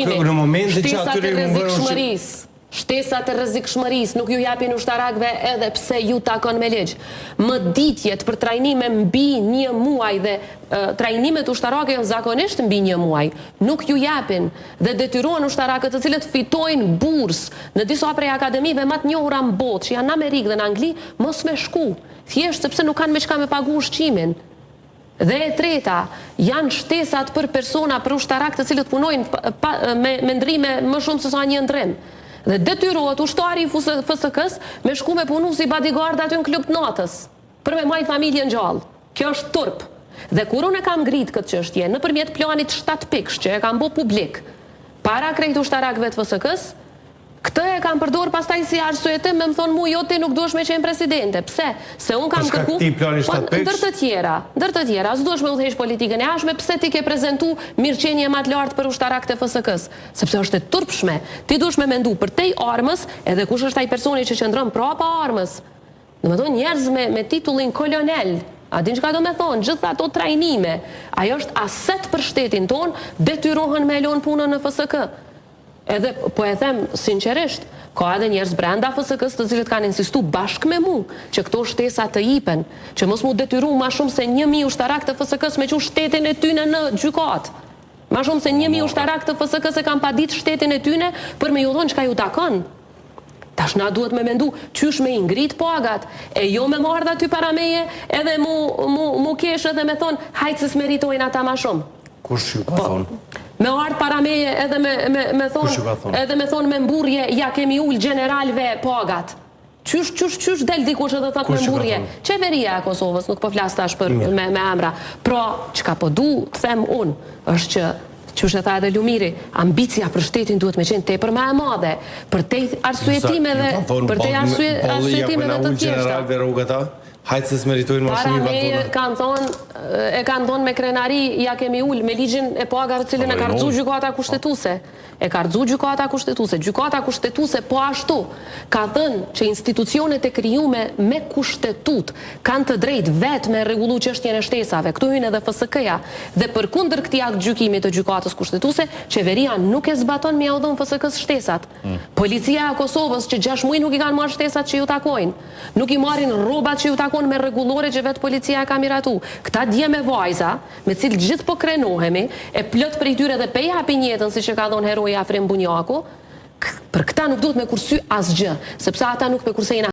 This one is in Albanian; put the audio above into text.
ushqimi. Në momentin që atyre ju mbërë Shtesat e rrezikshmërisë nuk ju japin ushtarakëve edhe pse ju takon me ligj. Mëditjet për trajnime mbi 1 muaj dhe trajnimet ushtarake janë zakonisht mbi 1 muaj, nuk ju japin dhe detyrohen ushtarakët të cilët fitojnë bursë në disa prej akademive më të njohura në botë, që janë në Amerikë dhe në Angli, mos me shku, thjesht sepse nuk kanë me çka me pagu ushqimin. Dhe e treta, janë shtesat për persona, për ushtarak të cilët punojnë me ndrime më shumë se sa një ndrim. Dhe detyrohet ushtari i FSK-s me shku me punu si bodyguard aty në klub të natës, për me majtë familjen gjallë. Kjo është turp. Dhe kur unë e kam ngrit këtë çështje nëpërmjet planit 7 pikësh që e kam bë publik para krejt ushtarakëve të FSK-s, këtë e kam përdor pastaj si arsye të më thonë mu jo ti nuk duhesh me qenë presidente. Pse? Se unë kam kërku ndër të tjera, s'duhesh me udhëheq politikën e jashtme, pse ti ke prezantu mirëqenie më të lartë për ushtarakët e FSK-s? Sepse është e turpshme. Ti duhesh me mendu për tej armës, edhe kush është ai personi që qëndron prapa armës. Domethënë njerëz me titullin kolonel. A din çka do me thonë, gjitha ato trajnime, ajo është aset për shtetin ton, detyrohen me lënë punën në FSK. Edhe, po e them sinqerisht, ka edhe njerëz brenda FSK-s të cilët kanë insistu bashkë me mu që këto shtesa të jipen, që mos mu detyru ma shumë se 1000 ushtarak të FSK-s me që shtetin e tyne në gjykat. Ma shumë se 1000 ushtarak të FSK-s e kam padit shtetin e tyne për me ju thonë çka ju takon. Tash na duhet me mendu qysh me ingrit pagat, e jo me marrë aty para meje edhe mu kesh edhe me thonë hajtë se s'meritojnë ata ma shumë. Kush ju ka thonë? Me ardh para meje edhe me thonë me mburje ja kemi ullë generalve pagat. Qysh del dikush edhe thot me mburje? Qeveria e Kosovës, nuk po flas tash për me emra. Pra, çka po du të them unë është që qysh e tha edhe Lumiri, ambicia për shtetin duhet me qenë tepër më e madhe, për te arsyetime dhe për te arsyetime dhe të tjeshta. Hajtë se s'meritojnë ma shumë i batona. E kanë thonë me krenari, ja kemi ullë me ligjin e pagave të cilën e ka rëzu gjykata kushtetuse. E ka rëzu gjykata kushtetuse. Gjykata kushtetuse po ashtu ka thënë që institucionet e krijume me kushtetut kanë të drejtë vetë me rregullu çështjen e shtesave. Këtu hyn edhe FSK-ja. Dhe përkundër këtij akt gjykimi të gjykatës kushtetuse, qeveria nuk e zbaton me ia dhënë FSK-s shtesat. Policia e Kosovës që 6 muaj nuk i kanë marrë shtesat që ju takojnë. Nuk i marrin rrobat që ju takojnë me rregullore që vetë policia ka miratu. Këta dje me vajza, me cilë gjithë po krenohemi, e plot për i tyre dhe pe japin jetën, si që ka thonë heroja Afrim Bunjaku, për këta nuk duhet me kursy asgjë, sepse ata nuk me kursejnë